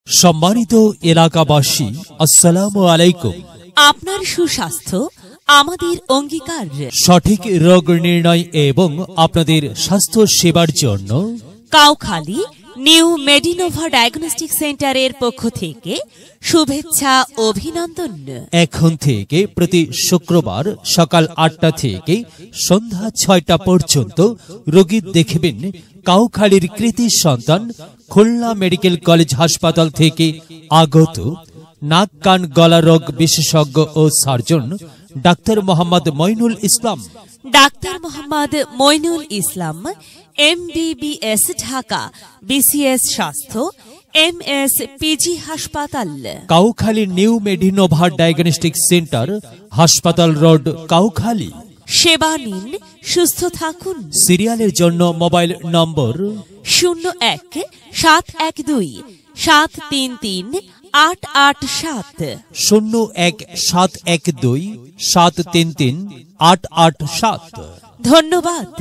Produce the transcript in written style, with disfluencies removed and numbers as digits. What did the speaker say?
সম্মানিত এলাকাবাসী, আসসালামু আলাইকুম। আপনার সুস্বাস্থ্য আমাদের অঙ্গীকার। সঠিক রোগ নির্ণয় এবং আপনাদের স্বাস্থ্য সেবার জন্য কাউখালী নিউ মেডিনোভা ডায়াগনস্টিক সেন্টারের পক্ষ থেকে শুভেচ্ছা অভিনন্দন। এখন থেকে প্রতি শুক্রবার সকাল 8টা থেকে সন্ধ্যা 6টা পর্যন্ত রোগী দেখবেন কাউখালীর কৃতি সন্তান খুলনা মেডিকেল কলেজ হাসপাতাল থেকে আগত নাক কান গলা রোগ বিশেষজ্ঞ ও surgeon doctor Mohammad Moinul Islam. Doctor Mohammad Moinul Islam MBBS Dhaka, BCS স্বাস্থ্য, MS PG হাসপাতাল, Kaukhali new Medinova diagnostic centre, হাসপাতাল রোড, কাউখালী। সেবা নিন, সুস্থ থাকুন। সিরিয়ালের জন্য মোবাইল নম্বর 01-733-887 01-712-733-887। ধন্যবাদ।